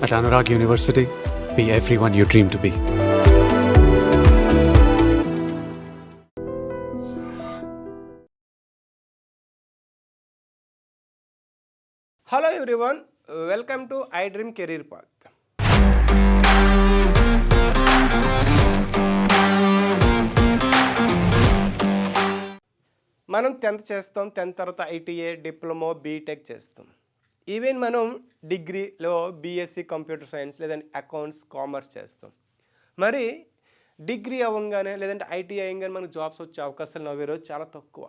At Anurag University, be everyone you dream to be. Hello everyone, welcome to iDream Career Path. మనం 10th చేస్తాం, 10th తర్వాత ITA, diploma, BTech చేస్తాం. Even మనం డిగ్రీలో BSc computer science లేదంటే accounts, commerce చేస్తాం. మరి డిగ్రీ అవ్వగానే లేదంటే ఐటీఐ అవ్వగానే మనకు జాబ్స్ వచ్చే అవకాశాలు నవ్వే రోజు చాలా తక్కువ.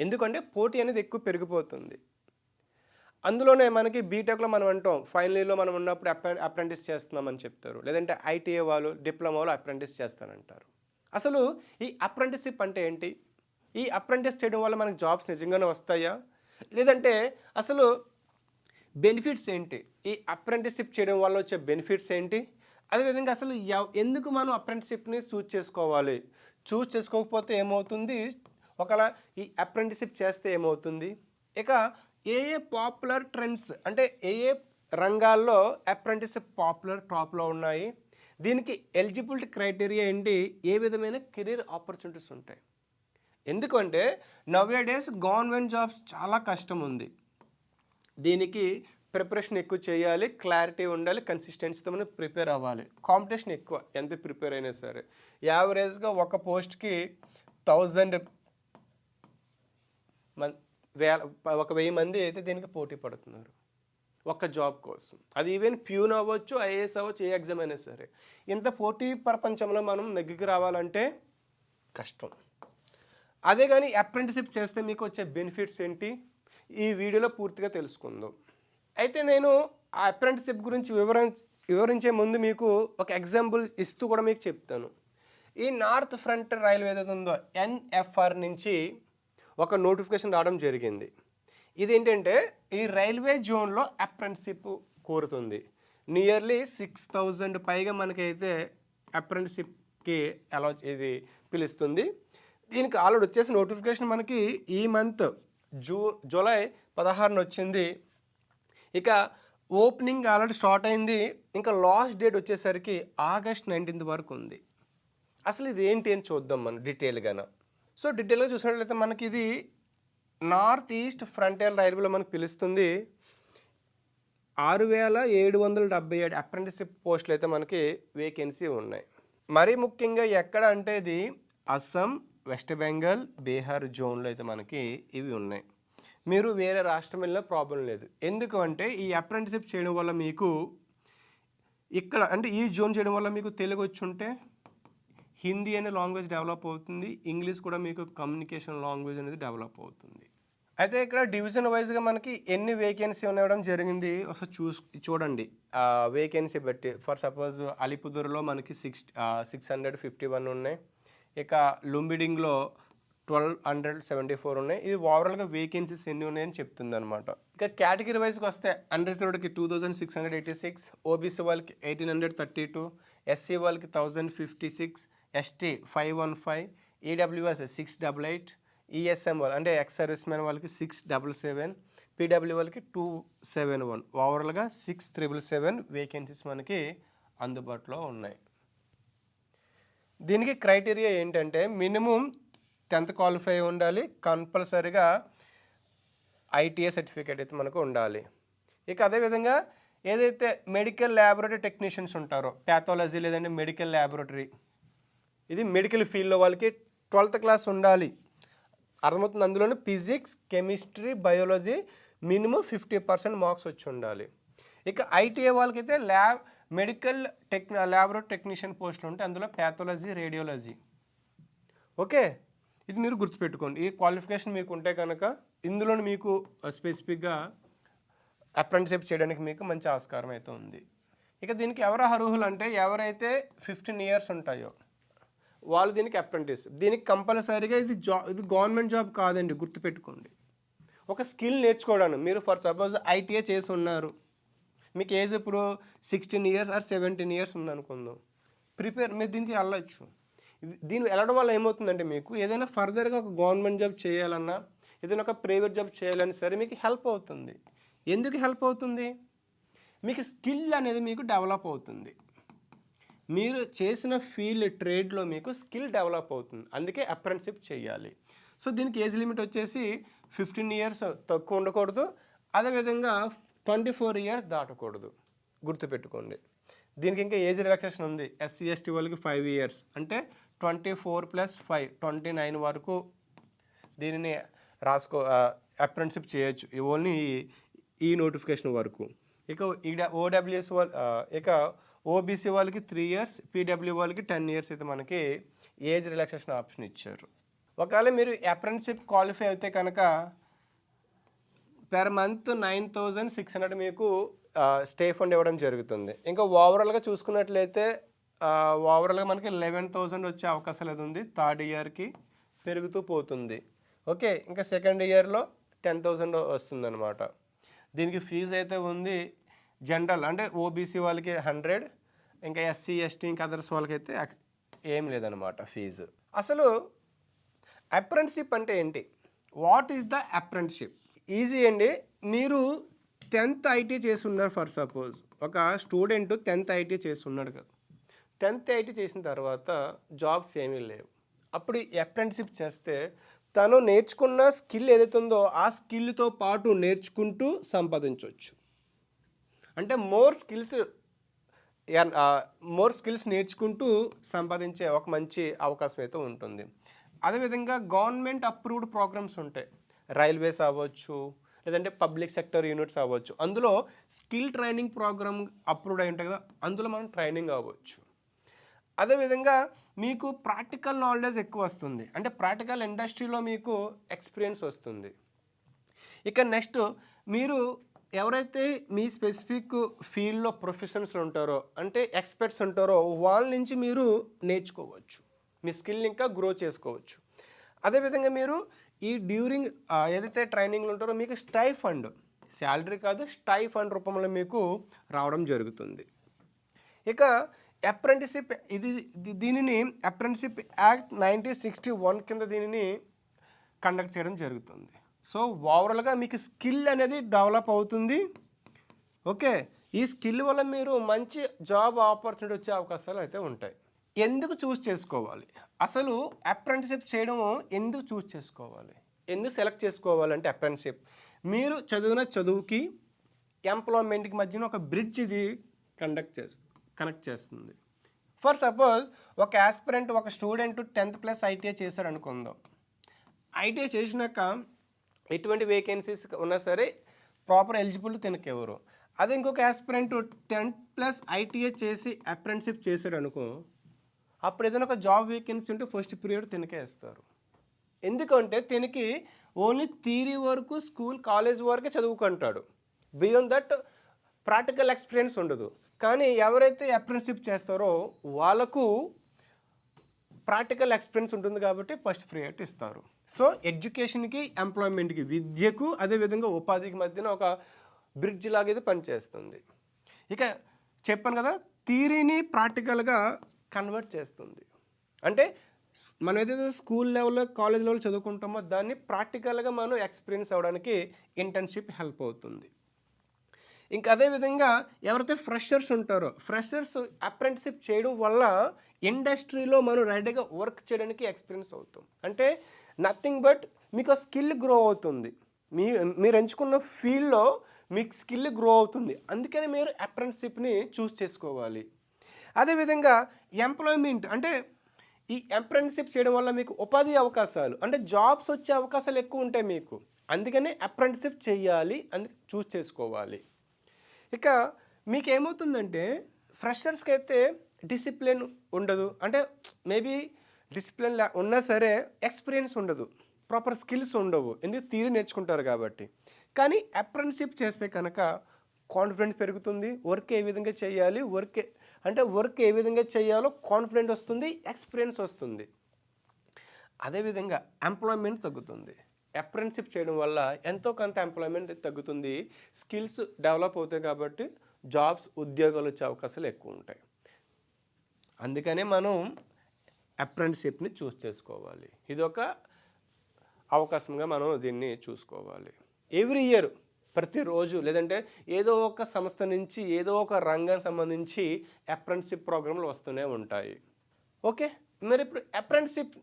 ఎందుకంటే పోటీ అనేది ఎక్కువ పెరిగిపోతుంది. అందులోనే మనకి బీటెక్లో మనం అంటాం ఫైనల్ ఇయర్లో మనం ఉన్నప్పుడు అప్రెంటిస్ చేస్తున్నామని చెప్తారు, లేదంటే ఐటీఐ వాళ్ళు డిప్లొమాలో అప్రెంటిస్ చేస్తానంటారు. అసలు ఈ అప్రెంటిస్షిప్ అంటే ఏంటి? ఈ అప్రెంటిస్ చేయడం వల్ల మనకు జాబ్స్ నిజంగానే వస్తాయా, లేదంటే అసలు బెనిఫిట్స్ ఏంటి? ఈ అప్రెంటిస్షిప్ చేయడం వల్ల వచ్చే బెనిఫిట్స్ ఏంటి? అదేవిధంగా అసలు ఎందుకు మనం అప్రెంటిస్షిప్ని చూస్ చేసుకోవాలి? చూస్ చేసుకోకపోతే ఏమవుతుంది? ఒకవేళ ఈ అప్రెంటిస్షిప్ చేస్తే ఏమవుతుంది? ఇక ఏ పాపులర్ ట్రెండ్స్ అంటే ఏ రంగాల్లో అప్రెంటిస్షిప్ పాపులర్ టాప్లో ఉన్నాయి, దీనికి ఎలిజిబిలిటీ క్రైటీరియా ఏంటి, ఏ విధమైన కెరీర్ ఆపర్చునిటీస్ ఉంటాయి? ఎందుకంటే నవ్వే డేస్ గవర్నమెంట్ జాబ్స్ చాలా కష్టం ఉంది. దీనికి ప్రిపరేషన్ ఎక్కువ చేయాలి, క్లారిటీ ఉండాలి, కన్సిస్టెన్సీతో మనం ప్రిపేర్ అవ్వాలి. కాంపిటీషన్ ఎక్కువ, ఎంత ప్రిపేర్ అయినా సరే. యావరేజ్గా ఒక పోస్ట్కి 1000 మంది అయితే దీనికి పోటీ పడుతున్నారు ఒక్క జాబ్ కోసం. అది ఈవెన్ ప్యూన్ అవ్వచ్చు, ఐఏఎస్ అవ్వచ్చు, ఏ ఎగ్జామ్ అయినా సరే. ఇంత పోటీ ప్రపంచంలో మనం నెగ్గికి రావాలంటే కష్టం. అదే కానీ అప్రెంటిస్షిప్ చేస్తే మీకు వచ్చే బెనిఫిట్స్ ఏంటి, ఈ వీడియోలో పూర్తిగా తెలుసుకుందాం. అయితే నేను ఆ అప్రెంటిస్షిప్ గురించి వివరించే ముందు మీకు ఒక ఎగ్జాంపుల్ ఇస్తూ కూడా మీకు చెప్తాను. ఈ నార్త్ ఫ్రంట్ రైల్వే ఏదైతే ఉందో ఎన్ఎఫ్ఆర్ నుంచి ఒక నోటిఫికేషన్ రావడం జరిగింది. ఇదేంటంటే ఈ రైల్వే జోన్లో అప్రెంటిస్షిప్ కోరుతుంది. నియర్లీ 6000 పైగా మనకైతే అప్రెంటిస్షిప్కి ఇది పిలుస్తుంది. దీనికి ఆల్రెడీ వచ్చేసి నోటిఫికేషన్ మనకి ఈ మంత్ జూలై 16న వచ్చింది. ఇక ఓపెనింగ్ ఆల్రెడీ స్టార్ట్ అయింది. ఇంకా లాస్ట్ డేట్ వచ్చేసరికి ఆగస్ట్ 19th వరకు ఉంది. అసలు ఇది ఏంటి అని చూద్దాం మనం డీటెయిల్గా. సో డీటెయిల్గా చూసినట్లయితే మనకి ఇది నార్త్ ఈస్ట్ ఫ్రంటియర్ రైల్వేలో మనకు పిలుస్తుంది. 6777 అప్రెంటిస్షిప్ పోస్టులు అయితే మనకి వేకెన్సీ ఉన్నాయి. మరీ ముఖ్యంగా ఎక్కడ అంటే ఇది అస్సాం, వెస్ట్ బెంగాల్, బీహార్ జోన్లో అయితే మనకి ఇవి ఉన్నాయి. మీరు వేరే రాష్ట్రం వెళ్ళినా ప్రాబ్లం లేదు. ఎందుకు అంటే ఈ అప్రెంటిస్షిప్ చేయడం వల్ల మీకు ఇక్కడ అంటే ఈ జోన్ చేయడం వల్ల మీకు తెలుగు వచ్చి ఉంటే హిందీ అనే లాంగ్వేజ్ డెవలప్ అవుతుంది, ఇంగ్లీష్ కూడా మీకు కమ్యూనికేషన్ లాంగ్వేజ్ అనేది డెవలప్ అవుతుంది. అయితే ఇక్కడ డివిజన్ వైజ్గా మనకి ఎన్ని వేకెన్సీ ఉండడం జరిగింది ఒకసారి చూడండి. వేకెన్సీ బట్టి ఫర్ సపోజ్ అలిపుదూర్లో మనకి 651 ఉన్నాయి. ఇక లుంబిడింగ్లో 1274 ఉన్నాయి. ఇది ఓవరాల్గా వేకెన్సీస్ ఎన్ని ఉన్నాయని చెప్తుంది అనమాట. ఇక కేటగిరీ వైజ్కి వస్తే అన్రిజర్వ్డ్కి 2686, ఓబీసీ వాళ్ళకి 1832, ఎస్సీ వాళ్ళకి 1056, ఎస్టీ 515, ఈడబ్ల్యూఎస్ 688, ఈఎస్ఎం వాళ్ళు అంటే ఎక్స్ సర్వీస్ మ్యాన్ వాళ్ళకి 677, పీడబ్ల్యూ వాళ్ళకి 271. ఓవరాల్గా 6777 వేకెన్సీస్ మనకి అందుబాటులో ఉన్నాయి. దీనికి క్రైటీరియా ఏంటంటే మినిమం 10th క్వాలిఫై ఉండాలి, కంపల్సరీగా ఐటీఏ సర్టిఫికేట్ అయితే మనకు ఉండాలి. ఇక అదేవిధంగా ఏదైతే మెడికల్ ల్యాబొరేటరీ టెక్నీషియన్స్ ఉంటారో, ప్యాథాలజీ లేదంటే మెడికల్ ల్యాబొరేటరీ, ఇది మెడికల్ ఫీల్డ్లో వాళ్ళకి 12th క్లాస్ ఉండాలి. అర్థమవుతుంది. అందులోనే physics, chemistry, biology minimum 50% marks వచ్చి ఉండాలి. ఇక ఐటీఐ వాళ్ళకైతే మెడికల్ ల్యాబొరేటరీ టెక్నీషియన్ పోస్టులు ఉంటాయి. అందులో ప్యాథాలజీ, రేడియాలజీ. ఓకే, ఇది మీరు గుర్తుపెట్టుకోండి. ఈ క్వాలిఫికేషన్ మీకు ఉంటే కనుక ఇందులోనే మీకు స్పెసిఫిక్గా అప్రెంటిస్షిప్ చేయడానికి మీకు మంచి ఆస్కారం అయితే ఉంది. ఇక దీనికి ఎవరు అర్హులు అంటే ఎవరైతే 15 years ఉంటాయో వాళ్ళు దీనికి అప్రెంటిస్. దీనికి కంపల్సరీగా ఇది గవర్నమెంట్ జాబ్ కాదండి, గుర్తుపెట్టుకోండి. ఒక స్కిల్ నేర్చుకోవడానికి మీరు ఫర్ సపోజ్ ఐటీఐ చేసి ఉన్నారు, మీకు ఏజ్ ఇప్పుడు 16 years ఆర్ 17 years ఉందనుకుందాం, మీరు దీనికి వెళ్ళచ్చు. దీన్ని వెళ్ళడం వల్ల ఏమవుతుందంటే మీకు ఏదైనా ఫర్దర్గా ఒక గవర్నమెంట్ జాబ్ చేయాలన్నా ఏదైనా ఒక ప్రైవేట్ జాబ్ చేయాలన్నా సరే మీకు హెల్ప్ అవుతుంది. ఎందుకు హెల్ప్ అవుతుంది? మీకు స్కిల్ అనేది మీకు డెవలప్ అవుతుంది. మీరు చేసిన ఫీల్డ్ ట్రేడ్లో మీకు స్కిల్ డెవలప్ అవుతుంది. అందుకే అప్రెంటిస్‌షిప్ చేయాలి. సో దీనికి ఏజ్ లిమిట్ వచ్చేసి 15 ఇయర్స్ తక్కువ ఉండకూడదు. అదేవిధంగా 24 ఇయర్స్ దాటకూడదు. గుర్తుపెట్టుకోండి. దీనికి ఇంకా ఏజ్ రిలాక్సేషన్ ఉంది. ఎస్సీ ఎస్టీ వాళ్ళకి 5 ఇయర్స్ అంటే 24 + 5 29 వరకు దీనిని అప్రెంటిస్‌షిప్ చేయొచ్చు. ఓన్లీ ఈ నోటిఫికేషన్ వరకు. ఇక ఓడబ్ల్యూఎస్ ఇక ఓబీసీ వాళ్ళకి 3 ఇయర్స్, పీడబ్ల్యూ వాళ్ళకి 10 ఇయర్స్ అయితే మనకి ఏజ్ రిలాక్సేషన్ ఆప్షన్ ఇచ్చారు. ఒకవేళ మీరు అప్రెంటిస్‌షిప్ క్వాలిఫై అయితే కనుక పెర్ మంత్ 9,600 మీకు స్టే ఫండ్ ఇవ్వడం జరుగుతుంది. ఇంకా ఓవరాల్గా చూసుకున్నట్లయితే ఓవరాల్గా మనకి 11,000 వచ్చే అవకాశాలు అది ఉంది. థర్డ్ ఇయర్కి పెరుగుతూ పోతుంది. ఓకే, ఇంకా సెకండ్ ఇయర్లో 10,000 వస్తుందన్నమాట. దీనికి ఫీజు అయితే ఉంది. జనరల్ అంటే ఓబీసీ వాళ్ళకి 100, ఇంకా ఎస్సీ ఎస్టీ ఇంకా అదర్స్ వాళ్ళకైతే ఏం లేదనమాట ఫీజు. అసలు అప్రెంటిస్‌షిప్ అంటే ఏంటి? What is the apprenticeship? Easy అండి. మీరు 10th ఐటీ చేసి ఉన్నారు ఫర్ సపోజ్. ఒక స్టూడెంట్ 10th ఐటీ చేసి ఉన్నాడు కదా. 10th ఐటీ చేసిన తర్వాత జాబ్స్ ఏమీ లేవు. అప్పుడు ఈ అప్రెంటిస్‌షిప్ చేస్తే తను నేర్చుకున్న స్కిల్ ఏదైతే ఉందో ఆ స్కిల్తో పాటు నేర్చుకుంటూ సంపాదించవచ్చు. అంటే మోర్ స్కిల్స్ నేర్చుకుంటూ సంపాదించే ఒక మంచి అవకాశం అయితే ఉంటుంది. అదేవిధంగా గవర్నమెంట్ అప్రూవ్డ్ ప్రోగ్రామ్స్ ఉంటాయి. రైల్వేస్ అవ్వచ్చు, లేదంటే పబ్లిక్ సెక్టర్ యూనిట్స్ అవ్వచ్చు. అందులో స్కిల్ ట్రైనింగ్ ప్రోగ్రామ్ అప్రూవ్డ్ అయి ఉంటాయి కదా, అందులో మనం ట్రైనింగ్ అవ్వచ్చు. అదేవిధంగా మీకు ప్రాక్టికల్ నాలెడ్జ్ ఎక్కువ వస్తుంది. అంటే ప్రాక్టికల్ ఇండస్ట్రీలో మీకు ఎక్స్పీరియన్స్ వస్తుంది. ఇక నెక్స్ట్ మీరు ఎవరైతే మీ స్పెసిఫిక్ ఫీల్డ్లో ప్రొఫెషనల్స్ ఉంటారో, అంటే ఎక్స్పర్ట్స్ ఉంటారో, వాళ్ళ నుంచి మీరు నేర్చుకోవచ్చు. మీ స్కిల్ ఇంకా గ్రో చేసుకోవచ్చు. అదేవిధంగా మీరు ఈ డ్యూరింగ్ ఏదైతే ట్రైనింగ్లు ఉంటారో మీకు స్టై ఫండ్, శాలరీ కాదు స్టై ఫండ్ రూపంలో మీకు రావడం జరుగుతుంది. ఇక అప్రెంటిస్‌షిప్ దీనిని అప్రెంటిస్‌షిప్ యాక్ట్ 1961 కింద దీనిని కండక్ట్ చేయడం జరుగుతుంది. సో ఓవరాల్గా మీకు స్కిల్ అనేది డెవలప్ అవుతుంది. ఓకే, ఈ స్కిల్ వల్ల మీరు మంచి జాబ్ ఆపర్చునిటీ వచ్చే అవకాశాలు అయితే ఉంటాయి. ఎందుకు చూస్ చేసుకోవాలి? అసలు అప్రెంటిస్‌షిప్ చేయడం ఎందుకు చూస్ చేసుకోవాలి? ఎందుకు సెలెక్ట్ చేసుకోవాలంటే అప్రెంటిస్‌షిప్ మీరు చదివిన చదువుకి ఎంప్లాయ్మెంట్కి మధ్యన ఒక బ్రిడ్జ్ ఇది కనెక్ట్ చేస్తుంది. ఫర్ సపోజ్ ఒక ఆస్పిరెంట్, ఒక స్టూడెంట్ 10th+ ఐటీఐ చేశాడు అనుకుందాం. ఐటీఐ చేసినాక ఎటువంటి వేకెన్సీస్ ఉన్నా సరే ప్రాపర్ ఎలిజిబుల్ తినకెవరు. అదే ఇంకొక ఆస్పిరెంట్ 10th+ ఐటీఐ చేసి అప్రెంటిస్‌షిప్ చేశాడు అనుకో, అప్పుడు ఏదైనా ఒక జాబ్ వేకెన్సీ ఉంటే ఫస్ట్ పీరియడ్ తినకే ఇస్తారు. ఎందుకంటే తినకి ఓన్లీ థియరీ వరకు స్కూల్ కాలేజ్ వరకే చదువుకుంటాడు. బియాండ్ దట్ ప్రాక్టికల్ ఎక్స్పీరియన్స్ ఉండదు. కానీ ఎవరైతే అప్రెంటిస్‌షిప్ చేస్తారో వాళ్ళకు ప్రాక్టికల్ ఎక్స్పీరియన్స్ ఉంటుంది కాబట్టి ఫస్ట్ ప్రియారిటీ ఇస్తారు. సో ఎడ్యుకేషన్కి, ఎంప్లాయ్మెంట్కి, విద్యకు, అదేవిధంగా ఉపాధికి మధ్యన ఒక బ్రిడ్జ్ లాగా ఇది పనిచేస్తుంది. ఇక చెప్పాను కదా, థియరీని ప్రాక్టికల్గా కన్వర్ట్ చేస్తుంది. అంటే మనం ఏదైతే స్కూల్ లెవెల్లో, కాలేజ్ లెవెల్లో చదువుకుంటామో దాన్ని ప్రాక్టికల్గా మనం ఎక్స్పీరియన్స్ అవ్వడానికి ఇంటర్న్షిప్ హెల్ప్ అవుతుంది. ఇంకా అదేవిధంగా ఎవరైతే ఫ్రెషర్స్ ఉంటారో, ఫ్రెషర్స్ అప్రెంటిస్‌షిప్ చేయడం వల్ల ఇండస్ట్రీలో మనం రెడీగా వర్క్ చేయడానికి ఎక్స్పీరియన్స్ అవుతాం. అంటే నథింగ్ బట్ మీకు స్కిల్ గ్రో అవుతుంది. మీరు ఎంచుకున్న ఫీల్డ్లో మీకు స్కిల్ గ్రో అవుతుంది. అందుకని మీరు అప్రెంటిస్‌షిప్ని చూస్ చేసుకోవాలి. అదేవిధంగా ఎంప్లాయ్మెంట్ అంటే ఈ అప్రెంటిస్‌షిప్ చేయడం వల్ల మీకు ఉపాధి అవకాశాలు, అంటే జాబ్స్ వచ్చే అవకాశాలు ఎక్కువ ఉంటాయి మీకు. అందుకని అప్రెంటిస్‌షిప్ చేయాలి అని చూస్ చేసుకోవాలి. ఇక మీకు ఏమవుతుందంటే ఫ్రెషర్స్కి అయితే డిసిప్లిన్ ఉండదు. అంటే మేబీ డిసిప్లిన్ ఉన్నా సరే ఎక్స్పీరియన్స్ ఉండదు, ప్రాపర్ స్కిల్స్ ఉండవు. ఎందుకు థియరీ నేర్చుకుంటారు కాబట్టి. కానీ అప్రెంటిస్‌షిప్ చేస్తే కనుక కాన్ఫిడెన్స్ పెరుగుతుంది. వర్క్ ఏ విధంగా చేయాలి, వర్క్ ఏ విధంగా చేయాలో కాన్ఫిడెంట్ వస్తుంది, ఎక్స్పీరియన్స్ వస్తుంది. అదేవిధంగా ఎంప్లాయ్మెంట్ తగ్గుతుంది. అప్రెంటిస్‌షిప్ చేయడం వల్ల ఎంతో కొంత ఎంప్లాయ్మెంట్ తగ్గుతుంది, స్కిల్స్ డెవలప్ అవుతాయి కాబట్టి జాబ్స్, ఉద్యోగాలు వచ్చే అవకాశాలు ఎక్కువ ఉంటాయి. అందుకనే మనం అప్రెంటిస్‌షిప్ని చూస్ చేసుకోవాలి. ఇది ఒక అవకాశంగా మనం దీన్ని చూసుకోవాలి. ఎవ్రీ ఇయర్ ప్రతిరోజు లేదంటే ఏదో ఒక సంస్థ నుంచి ఏదో ఒక రంగం సంబంధించి అప్రెంటిస్షిప్ ప్రోగ్రాంలు వస్తూనే ఉంటాయి. ఓకే, మరి ఇప్పుడు అప్రెంటిస్షిప్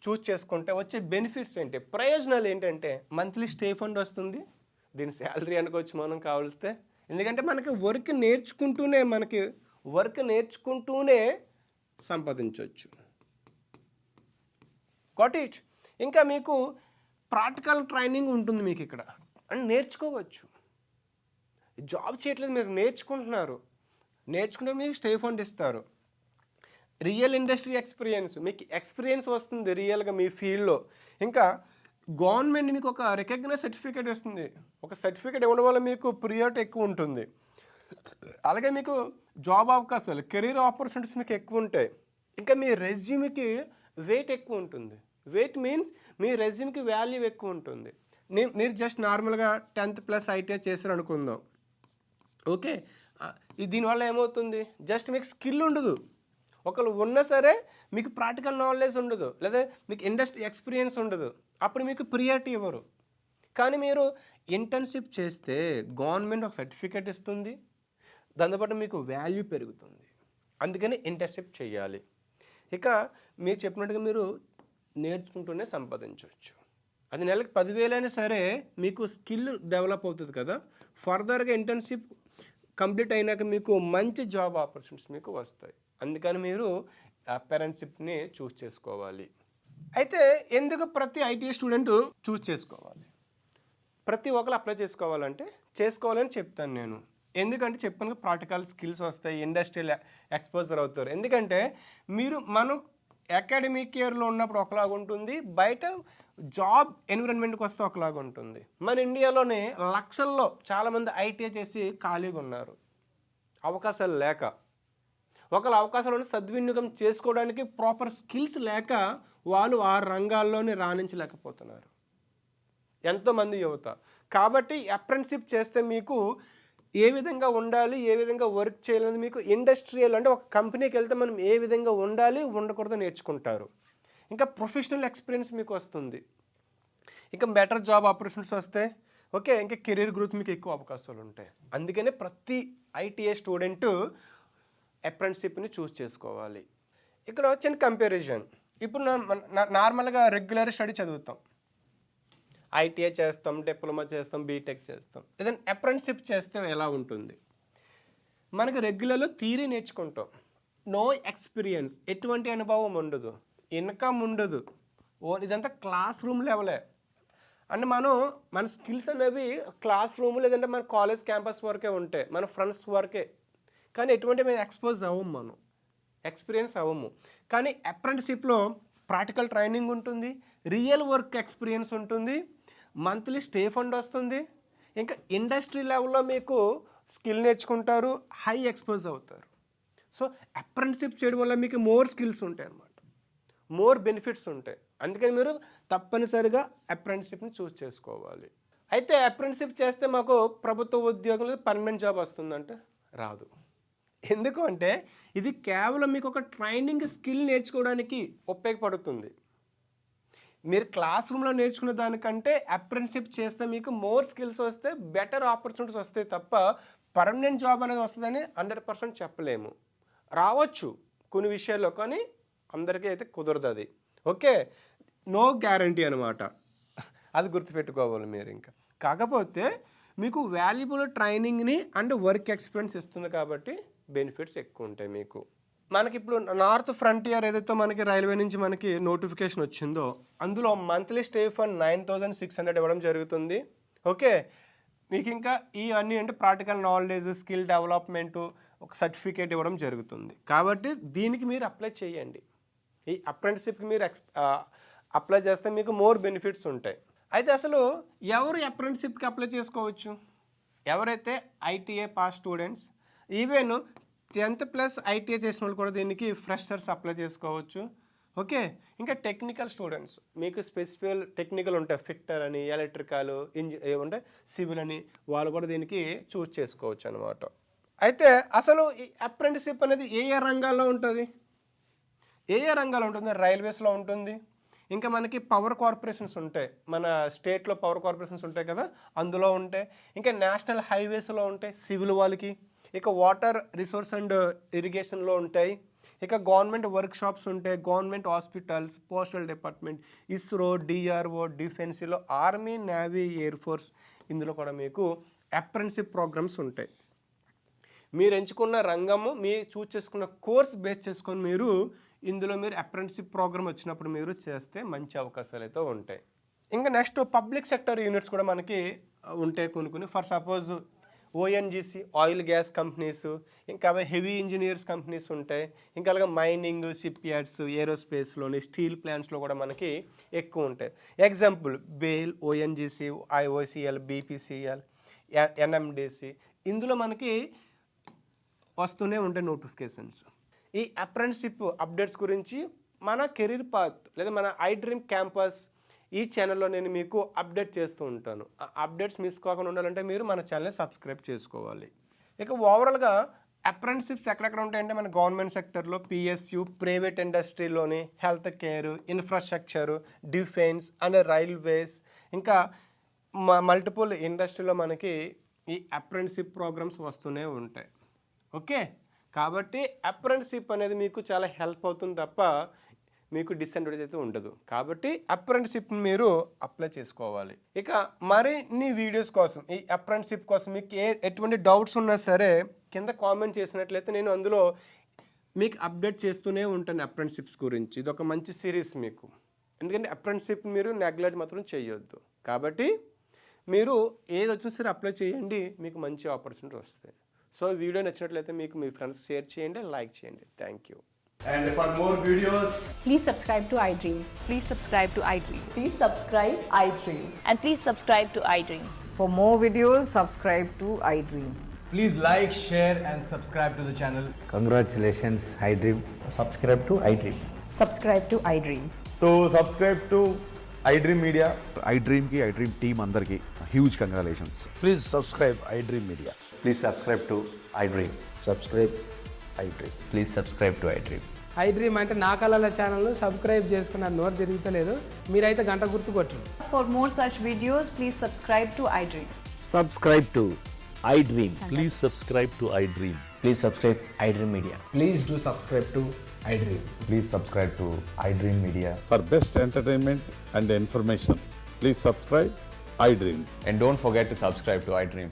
చూస్ చేసుకుంటే వచ్చే బెనిఫిట్స్ ఏంటి, ప్రయోజనాలు ఏంటంటే మంత్లీ స్టే ఫండ్ వస్తుంది. దీని శాలరీ అనుకోవచ్చు మనం కావలిస్తే. ఎందుకంటే మనకి వర్క్ నేర్చుకుంటూనే సంపాదించవచ్చు. Got it. ఇంకా మీకు ప్రాక్టికల్ ట్రైనింగ్ ఉంటుంది మీకు ఇక్కడ, అండ్ నేర్చుకోవచ్చు. జాబ్ చేయట్లేదు, మీరు నేర్చుకుంటే మీకు స్టే ఫండ్ ఇస్తారు. రియల్ ఇండస్ట్రీ ఎక్స్పీరియన్స్, మీకు ఎక్స్పీరియన్స్ వస్తుంది రియల్గా మీ ఫీల్డ్లో. ఇంకా గవర్నమెంట్ మీకు ఒక రికగ్నైజ్ సర్టిఫికేట్ ఇస్తుంది. ఒక సర్టిఫికేట్ ఇవ్వడం వల్ల మీకు ప్రియారిటీ ఎక్కువ ఉంటుంది. అలాగే మీకు జాబ్ అవకాశాలు, కెరీర్ ఆపర్చునిటీస్ మీకు ఎక్కువ ఉంటాయి. ఇంకా మీ రెజ్యూమ్కి వెయిట్ ఎక్కువ ఉంటుంది. వెయిట్ మీన్స్ మీ రెజ్యూమ్కి వాల్యూ ఎక్కువ ఉంటుంది. మీరు జస్ట్ నార్మల్గా 10th ప్లస్ ఐటీఐ చేశారు అనుకుందాం. ఓకే, దీనివల్ల ఏమవుతుంది, జస్ట్ మీకు స్కిల్ ఉండదు. ఒకళ్ళు ఉన్నా సరే మీకు ప్రాక్టికల్ నాలెడ్జ్ ఉండదు, లేదా మీకు ఇండస్ట్రీ ఎక్స్పీరియన్స్ ఉండదు. అప్పుడు మీకు ప్రియారిటీ ఇవ్వరు. కానీ మీరు ఇంటర్న్షిప్ చేస్తే గవర్నమెంట్ ఒక సర్టిఫికేట్ ఇస్తుంది, దాంతోపాటు మీకు వాల్యూ పెరుగుతుంది. అందుకని ఇంటర్న్షిప్ చేయాలి. ఇక మీరు చెప్పినట్టుగా మీరు నేర్చుకుంటూనే సంపాదించవచ్చు. అది నెలకు 10,000 అయినా సరే మీకు స్కిల్ డెవలప్ అవుతుంది కదా. ఫర్దర్గా ఇంటర్న్షిప్ కంప్లీట్ అయినాక మీకు మంచి జాబ్ ఆపర్చునిటీస్ మీకు వస్తాయి. అందుకని మీరు అప్రెంటిస్షిప్ని చూస్ చేసుకోవాలి. అయితే ఎందుకు ప్రతి ఐటీఐ స్టూడెంట్ చూస్ చేసుకోవాలి, ప్రతి ఒక్కరు అప్లై చేసుకోవాలని చెప్తాను నేను. ఎందుకంటే చెప్పాను ప్రాక్టికల్ స్కిల్స్ వస్తాయి, ఇండస్ట్రియల్ ఎక్స్పోజర్ అవుతారు. ఎందుకంటే మనం అకాడమిక్ ఇయర్లో ఉన్నప్పుడు ఒకలాగా ఉంటుంది, బయట జాబ్ ఎన్విరాన్మెంట్కి వస్తే ఒకలాగా ఉంటుంది. మన ఇండియాలోనే లక్షల్లో చాలామంది ఐటీఐ చేసి ఖాళీగా ఉన్నారు, అవకాశాలు లేక. ఒకళ్ళ అవకాశాలను సద్వినియోగం చేసుకోవడానికి ప్రాపర్ స్కిల్స్ లేక వాళ్ళు ఆ రంగాల్లోనే రాణించలేకపోతున్నారు ఎంతోమంది యువత. కాబట్టి అప్రెంటిస్షిప్ చేస్తే మీకు ఏ విధంగా ఉండాలి, ఏ విధంగా వర్క్ చేయాలని, మీకు ఇండస్ట్రియల్ అంటే ఒక కంపెనీకి వెళ్తే మనం ఏ విధంగా ఉండాలి ఉండకూడదు నేర్చుకుంటారు. ఇంకా ప్రొఫెషనల్ ఎక్స్పీరియన్స్ మీకు వస్తుంది. ఇంకా బెటర్ జాబ్ ఆపర్చునిటీస్ వస్తాయి. ఓకే, ఇంకా కెరీర్ గ్రోత్ మీకు ఎక్కువ అవకాశాలు ఉంటాయి. అందుకనే ప్రతి ఐటీఐ స్టూడెంట్ అప్రెంటిస్షిప్ని చూస్ చేసుకోవాలి. ఇక్కడ వచ్చిన కంపారిజన్, ఇప్పుడు నార్మల్గా రెగ్యులర్ స్టడీ చదువుతాం, ఐటీఐ చేస్తాం, డిప్లొమా చేస్తాం, బీటెక్ చేస్తాం. ఏదైనా అప్రెంటిస్షిప్ చేస్తే ఎలా ఉంటుంది, మనకి రెగ్యులర్లో థియరీ నేర్చుకుంటాం, నో ఎక్స్పీరియన్స్, ఎటువంటి అనుభవం ఉండదు, ఇన్కమ్ ఉండదు, ఇదంతా క్లాస్ రూమ్ లెవెలే. అంటే మన స్కిల్స్ అనేవి క్లాస్ రూమ్ లేదంటే మన కాలేజ్ క్యాంపస్ వరకే ఉంటాయి, మన ఫ్రెండ్స్ వరకే. కానీ ఎటువంటి మేము ఎక్స్పోజ్ అవ్వము, మనం ఎక్స్పీరియన్స్ అవ్వము. కానీ అప్రెంటిస్షిప్లో ప్రాక్టికల్ ట్రైనింగ్ ఉంటుంది, రియల్ వర్క్ ఎక్స్పీరియన్స్ ఉంటుంది, మంత్లీ స్టే ఫండ్ వస్తుంది. ఇంకా ఇండస్ట్రీ లెవెల్లో మీకు స్కిల్ నేర్చుకుంటారు, హై ఎక్స్పోజ్ అవుతారు. సో అప్రెంటిస్షిప్ చేయడం వల్ల మీకు మోర్ స్కిల్స్ ఉంటాయి అన్నమాట, మోర్ బెనిఫిట్స్ ఉంటాయి. అందుకని మీరు తప్పనిసరిగా అప్రెంటిస్షిప్ని చూస్ చేసుకోవాలి. అయితే అప్రెంటిస్షిప్ చేస్తే మాకు ప్రభుత్వ ఉద్యోగంలో పర్మనెంట్ జాబ్ వస్తుందంటే రాదు. ఎందుకు అంటే ఇది కేవలం మీకు ఒక ట్రైనింగ్ స్కిల్ నేర్చుకోవడానికి ఉపయోగపడుతుంది. మీరు క్లాస్ రూమ్లో నేర్చుకునే దానికంటే అప్రెంటిస్షిప్ చేస్తే మీకు మోర్ స్కిల్స్ వస్తే బెటర్ ఆపర్చునిటీస్ వస్తాయి తప్ప పర్మనెంట్ జాబ్ అనేది వస్తుందని 100% చెప్పలేము. రావచ్చు కొన్ని విషయాల్లో, కానీ అందరికీ అయితే కుదరదు అది. ఓకే, నో గ్యారంటీ అనమాట, అది గుర్తుపెట్టుకోవాలి మీరు. ఇంకా కాకపోతే మీకు వాల్యుబుల్ ట్రైనింగ్ని అండ్ వర్క్ ఎక్స్పీరియన్స్ ఇస్తుంది కాబట్టి బెనిఫిట్స్ ఎక్కువ ఉంటాయి మీకు. మనకి ఇప్పుడు నార్త్ ఫ్రంటియర్ ఏదైతే మనకి రైల్వే నుంచి మనకి నోటిఫికేషన్ వచ్చిందో అందులో మంత్లీ స్టే ఫండ్ 9,600 ఇవ్వడం జరుగుతుంది. ఓకే, మీకు ఇంకా ఇవన్నీ అంటే ప్రాక్టికల్ నాలెడ్జ్, స్కిల్ డెవలప్మెంటు, ఒక సర్టిఫికేట్ ఇవ్వడం జరుగుతుంది. కాబట్టి దీనికి మీరు అప్లై చేయండి. ఈ అప్రెంటిస్షిప్కి మీరు అప్లై చేస్తే మీకు మోర్ బెనిఫిట్స్ ఉంటాయి. అయితే అసలు ఎవరు అప్రెంటిస్షిప్కి అప్లై చేసుకోవచ్చు, ఎవరైతే ITI pass students, even 10th plus ITI చేసిన వాళ్ళు కూడా దీనికి ఫ్రెషర్స్ అప్లై చేసుకోవచ్చు. ఓకే, ఇంకా టెక్నికల్ స్టూడెంట్స్, మీకు స్పెసిఫిక్ టెక్నికల్ ఉంటాయి, ఫిట్టర్ అని, ఎలక్ట్రికల్, ఏముంటాయి, సివిల్ అని, వాళ్ళు కూడా దీనికి చూస్ చేసుకోవచ్చు అనమాట. అయితే అసలు ఈ అప్రెంటిస్షిప్ అనేది ఏ రంగాల్లో ఉంటుంది, రైల్వేస్లో ఉంటుంది, ఇంకా మనకి పవర్ కార్పొరేషన్స్ ఉంటాయి, మన స్టేట్లో పవర్ కార్పొరేషన్స్ ఉంటాయి కదా, అందులో ఉంటాయి. ఇంకా నేషనల్ హైవేస్లో ఉంటాయి సివిల్ వాళ్ళకి. ఇక వాటర్ రిసోర్స్ అండ్ ఇరిగేషన్లో ఉంటాయి. ఇక గవర్నమెంట్ వర్క్ షాప్స్ ఉంటాయి, government hospitals, postal department, ISRO, DRO, డిఫెన్స్లో, ఆర్మీ, నేవీ, ఎయిర్ ఫోర్స్, ఇందులో కూడా మీకు అప్రెంటిస్షిప్ ప్రోగ్రామ్స్ ఉంటాయి. మీరు ఎంచుకున్న రంగము, మీ చూస్ చేసుకున్న కోర్స్ బేస్ చేసుకొని మీరు ఇందులో మీరు అప్రెంటిస్షిప్ ప్రోగ్రామ్ వచ్చినప్పుడు మీరు చేస్తే మంచి అవకాశాలు అయితే ఉంటాయి. ఇంకా నెక్స్ట్ పబ్లిక్ సెక్టర్ యూనిట్స్ కూడా మనకి ఉంటాయి కొన్ని. For suppose ONGC, oil gas companies, ఇంకా హెవీ ఇంజనీర్స్ కంపెనీస్ ఉంటాయి. ఇంకా అలాగే మైనింగ్, షిప్ యార్డ్స్, ఏరోస్పేస్లోని, స్టీల్ ప్లాంట్స్లో కూడా మనకి ఎక్కువ ఉంటాయి. Example bale, ONGC, IOCL, BPCL, NMDC, ఇందులో మనకి వస్తూనే ఉంటాయి నోటిఫికేషన్స్. ఈ అప్రెంటిస్షిప్ అప్డేట్స్ గురించి మన కెరీర్ పాత్ లేదా మన ఐ డ్రీమ్ క్యాంపస్ ఈ ఛానల్లో నేను మీకు అప్డేట్ చేస్తూ ఉంటాను. ఆ అప్డేట్స్ మిస్ కాకుండా ఉండాలంటే మీరు మన ఛానల్ని సబ్స్క్రైబ్ చేసుకోవాలి. ఇక ఓవరాల్గా అప్రెంటిస్షిప్స్ ఎక్కడెక్కడ ఉంటాయంటే మన గవర్నమెంట్ సెక్టర్లో, పిఎస్యు, ప్రైవేట్ ఇండస్ట్రీలోని, health care, infrastructure, defence and railways, ఇంకా మల్టిపుల్ ఇండస్ట్రీలో మనకి ఈ అప్రెంటిస్షిప్ ప్రోగ్రామ్స్ వస్తూనే ఉంటాయి. ఓకే, కాబట్టి అప్రెంటిస్షిప్ అనేది మీకు చాలా హెల్ప్ అవుతుంది తప్ప మీకు డిసడ్వాంటేజ్ అయితే ఉండదు. కాబట్టి అప్రెంటిస్షిప్ మీరు అప్లై చేసుకోవాలి. ఇక మరిన్ని వీడియోస్ కోసం, ఈ అప్రెంటిస్షిప్ కోసం మీకు ఎటువంటి డౌట్స్ ఉన్నా సరే కింద కామెంట్ చేసినట్లయితే నేను అందులో మీకు అప్డేట్ చేస్తూనే ఉంటాను అప్రెంటిస్షిప్స్ గురించి. ఇది ఒక మంచి సిరీస్ మీకు, ఎందుకంటే అప్రెంటిస్షిప్ మీరు నెగ్లెక్ట్ మాత్రం చేయొద్దు. కాబట్టి మీరు ఏది వచ్చినా సరే అప్లై చేయండి, మీకు మంచి ఆపర్చునిటీ వస్తాయి. సో వీడియో నచ్చినట్లయితే మీకు మీ ఫ్రెండ్స్ షేర్ చేయండి, లైక్ చేయండి. Thank you. And for more videos, Please subscribe to iDream. Please subscribe to iDream. Please subscribe iDream. And please subscribe to iDream. For more videos, subscribe to iDream. please like, share and subscribe to the channel. Congratulations, iDream. Subscribe to iDream. Subscribe to iDream. So subscribe to iDream Media. iDream team అందరికి huge congratulations. Please subscribe iDream Media. Please subscribe to iDream. Subscribe iDream. Please subscribe to iDream. I dream అంటే నా కళల ఛానల్ను subscribe చేసుకున్న నోరు తిరుగుతలేదు, మీరైతే గంట గుర్తు కొట్టండి. For more such videos, please subscribe to iDream. Subscribe to iDream. Please subscribe to iDream. Please subscribe iDream Media. Please do subscribe to iDream. Please subscribe to iDream Media. For best entertainment and information, please subscribe iDream. And don't forget to subscribe to iDream.